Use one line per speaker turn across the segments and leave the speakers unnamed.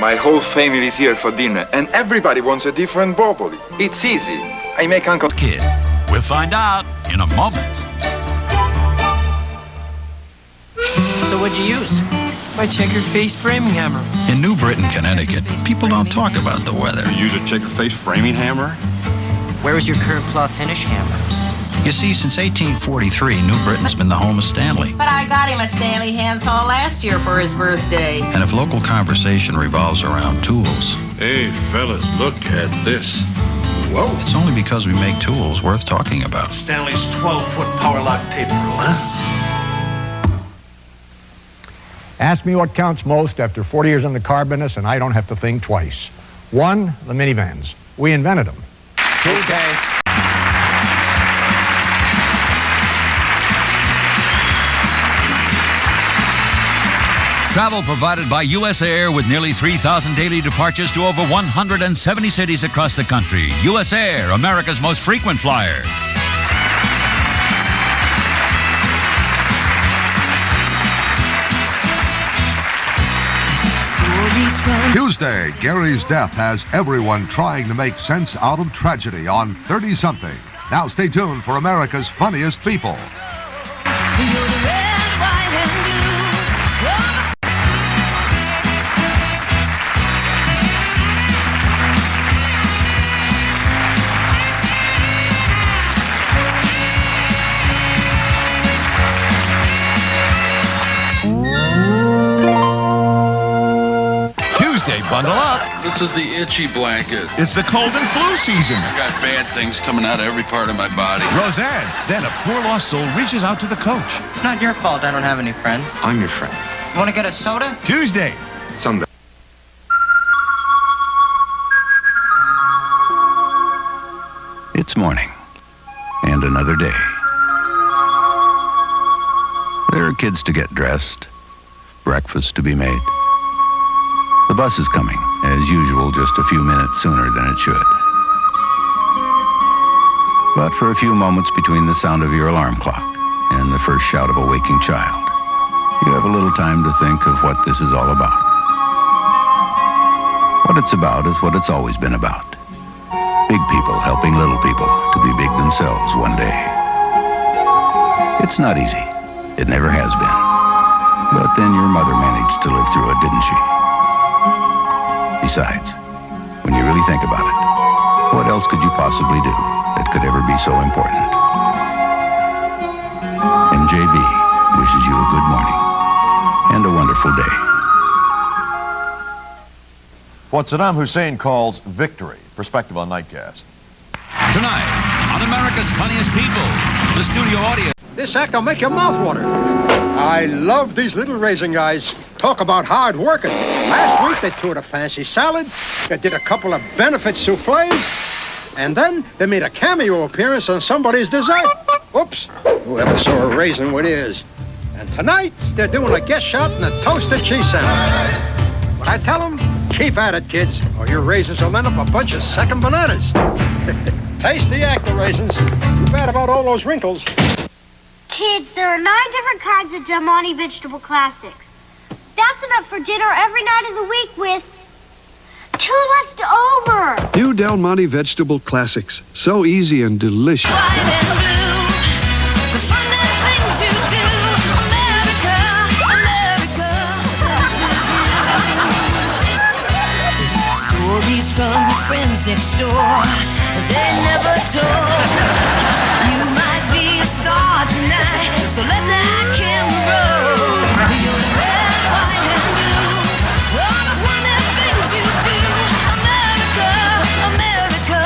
My whole family is here for dinner, and everybody wants a different broccoli. It's easy. I make Uncle
Kid. We'll find out in a moment.
So what'd you use? My checker-faced framing hammer.
In New Britain, Connecticut, people don't talk about the weather.
You use a checker-faced framing hammer?
Where was your curved claw finish hammer?
You see, since 1843, New Britain's been the home of Stanley.
But I got him a Stanley handsaw last year for his birthday.
And if local conversation revolves around tools...
Hey, fellas, look at this.
Whoa.
It's only because we make tools worth talking about.
Stanley's 12-foot power lock tape rule, huh?
Ask me what counts most after 40 years in the car business, and I don't have to think twice. One, the minivans. We invented them.
Okay.
Travel provided by U.S. Air with nearly 3,000 daily departures to over 170 cities across the country. U.S. Air, America's most frequent flyer.
Tuesday, Gary's death has everyone trying to make sense out of tragedy on 30-something. Now stay tuned for America's funniest people.
Bundle up.
This is the itchy blanket.
It's the cold and flu season.
I got bad things coming out of every part of my body.
Roseanne. Then a poor lost soul reaches out to the coach.
It's not your fault I don't have any friends.
I'm your friend.
You want to get a soda?
Tuesday.
Someday.
It's morning. And another day. There are kids to get dressed. Breakfast to be made. The bus is coming, as usual, just a few minutes sooner than it should. But for a few moments between the sound of your alarm clock and the first shout of a waking child, you have a little time to think of what this is all about. What it's about is what it's always been about. Big people helping little people to be big themselves one day. It's not easy. It never has been. But then your mother managed to live through it, didn't she? Besides, when you really think about it, what else could you possibly do that could ever be so important? MJB wishes you a good morning and a wonderful day.
What Saddam Hussein calls victory. Perspective on Nightcast.
Tonight, on America's Funniest People, the studio audience.
This act will make your mouth water. I love these little raisin guys. Talk about hard working. Last week they toured a fancy salad. They did a couple of benefit souffles. And then they made a cameo appearance on somebody's dessert. Oops. Whoever saw a raisin with ears. And tonight they're doing a guest shot in a toasted cheese sandwich. But I tell them, keep at it, kids, or your raisins will end up a bunch of second bananas. Taste the act, the raisins. Too bad about all those wrinkles.
Kids, there are 9 different kinds of Del Monte vegetable classics. That's enough for dinner every night of the week with 2 left over.
New Del Monte vegetable classics. So easy and delicious.
White and blue, the fun and things you do. America, America.
Stories from your friends next door. They never told. You might be a star tonight, so let that camera roll. You're red, white, and blue. All the wonderful things you do. America, America.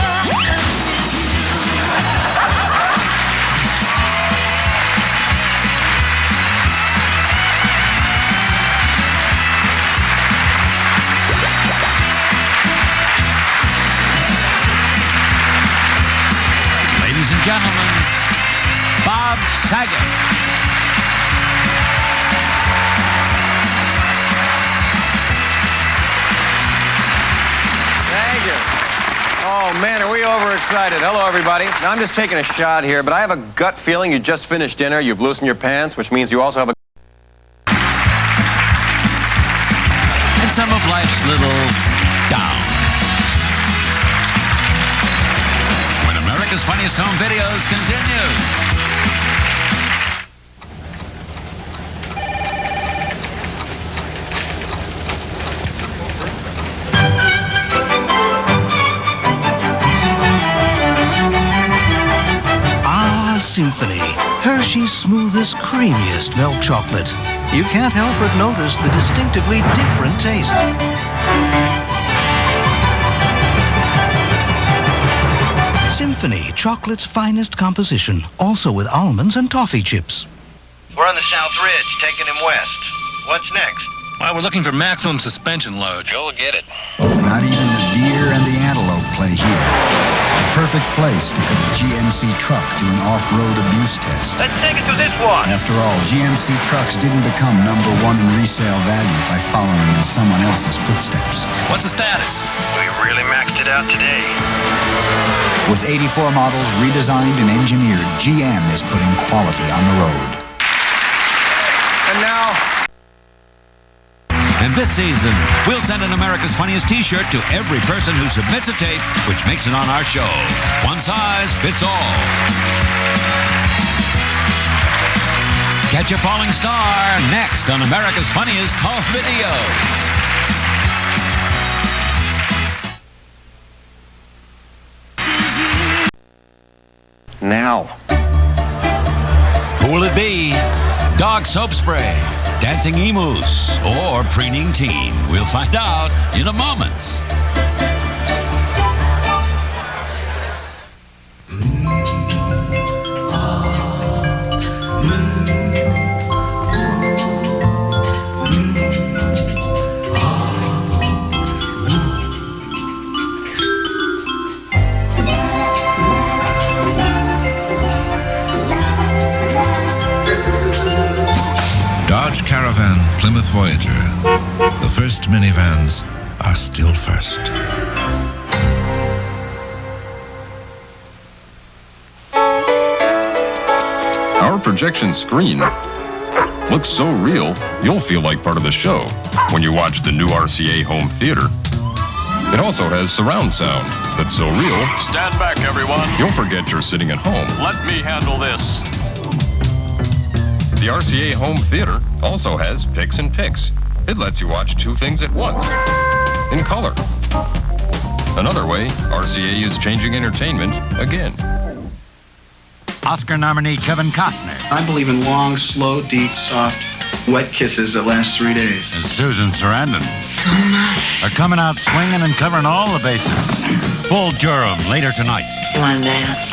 Ladies and gentlemen, Bob Saget.
Thank you. Oh, man, are we overexcited. Hello, everybody. Now, I'm just taking a shot here, but I have a gut feeling you just finished dinner, you've loosened your pants, which means you also have a...
And
some of life's little downs. When America's Funniest Home Videos continue.
Symphony, Hershey's smoothest, creamiest milk chocolate. You can't help but notice the distinctively different taste. Symphony, chocolate's finest composition, also with almonds and toffee chips.
We're on the South Ridge, taking him west. What's next?
Well, we're looking for maximum suspension load.
Go get it.
Not even the deer and the antelope play here. The perfect place to put a GMC truck to an off-road abuse test.
Let's take it to this one.
After all, GMC trucks didn't become #1 in resale value by following in someone else's footsteps.
What's the status?
We really maxed it out today.
With 84 models redesigned and engineered, GM is putting quality on the road.
And now...
And this season, we'll send an America's Funniest T-shirt to every person who submits a tape which makes it on our show. One size fits all. Catch a falling star next on America's Funniest Home Videos.
Now.
Who will it be? Dog soap spray, dancing emus, or preening teen? We'll find out in a moment.
Dodge Caravan Plymouth Voyager. The first minivans are still first.
Our projection screen looks so real, you'll feel like part of the show when you watch the new RCA home theater. It also has surround sound that's so real,
Stand back, everyone.
you'll forget you're sitting at home.
Let me handle this.
The RCA home theater also has Pix and Pix. It lets you watch two things at once, in color. Another way, RCA is changing entertainment again.
Oscar nominee Kevin Costner.
I believe in long, slow, deep, soft, wet kisses that last 3 days.
And Susan Sarandon are coming out swinging and covering all the bases. Full Durham later tonight.
You want to dance?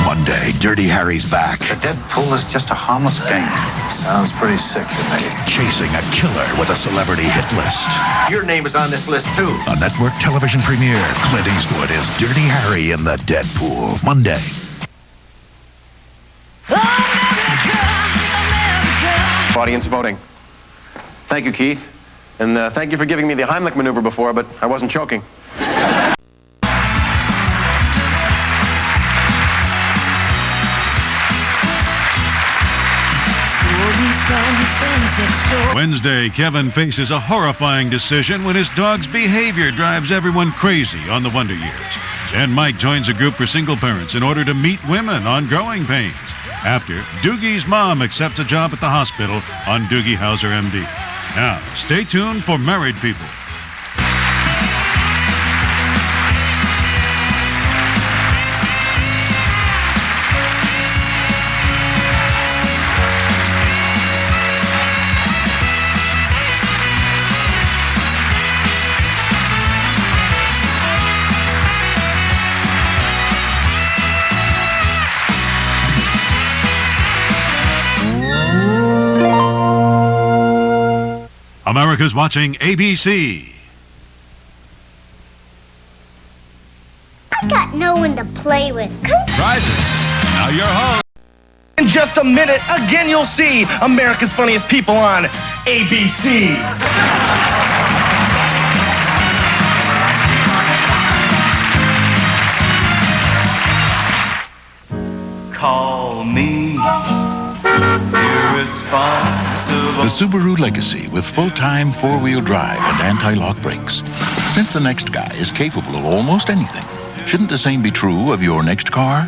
One day, Dirty Harry's back.
The Deadpool is just a harmless game. Sounds pretty sick to me.
Chasing a killer with a celebrity hit list.
Your name is on this list, too.
A network television premiere. Clint Eastwood is Dirty Harry in the Deadpool. Monday.
Audience voting. Thank you, Keith. And thank you for giving me the Heimlich maneuver before, but I wasn't choking.
Wednesday, Kevin faces a horrifying decision when his dog's behavior drives everyone crazy on the Wonder Years. And Mike joins a group for single parents in order to meet women on growing pains. After, Doogie's mom accepts a job at the hospital on Doogie Howser, MD. Now, stay tuned for Married People. America's watching ABC.
I got no one to play with.
Prizes. Now your host.
In just a minute, again you'll see America's Funniest People on ABC. Call me. Here
The Subaru Legacy with full-time four-wheel drive and anti-lock brakes. Since the next guy is capable of almost anything, shouldn't the same be true of your next car?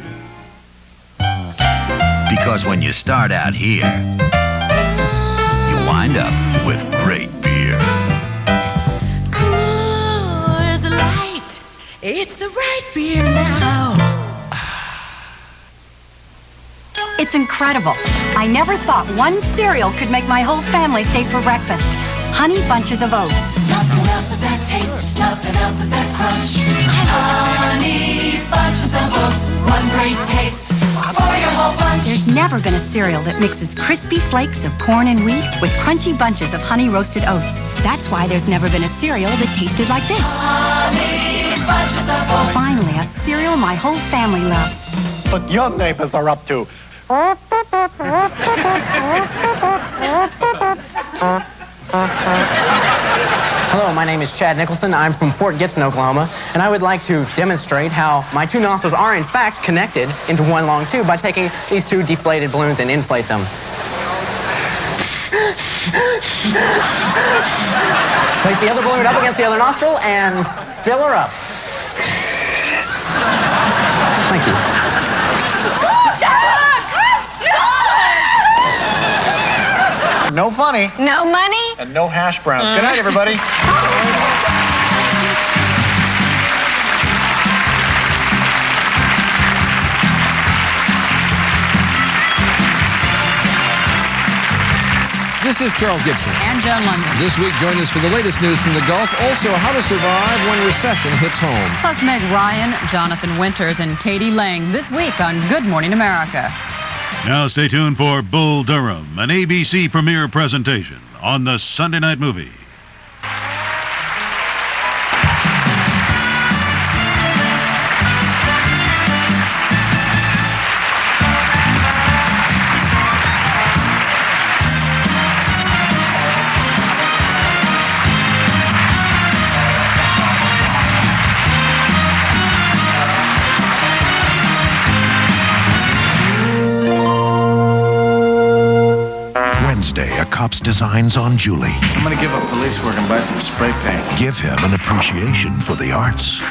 Because when you start out here, you wind up with great beer.
Coors Light. It's the right beer now.
It's incredible. I never thought one cereal could make my whole family stay for breakfast. Honey Bunches of Oats.
Nothing else is that taste. Nothing else is that crunch. Honey Bunches of Oats. One great taste for your whole bunch.
There's never been a cereal that mixes crispy flakes of corn and wheat with crunchy bunches of honey roasted oats. That's why there's never been a cereal that tasted like this.
Honey Bunches of Oats.
Finally, a cereal my whole family loves.
What your neighbors are up to.
Hello, my name is Chad Nicholson. I'm from Fort Gibson, Oklahoma, and I would like to demonstrate how my two nostrils are in fact connected into one long tube by taking these two deflated balloons and inflate them. Place the other balloon up against the other nostril and fill her up. Thank you.
No funny.
No money?
And no hash browns. Good night, everybody.
This is Charles Gibson.
And Joan London.
This week, join us for the latest news from the Gulf. Also, how to survive when recession hits home.
Plus Meg Ryan, Jonathan Winters, and Katie Lang this week on Good Morning America.
Now stay tuned for Bull Durham, an ABC premiere presentation on the Sunday Night Movie.
Wednesday, a cop's designs on Julie.
I'm gonna give up police work and buy some spray paint.
Give him an appreciation for the arts.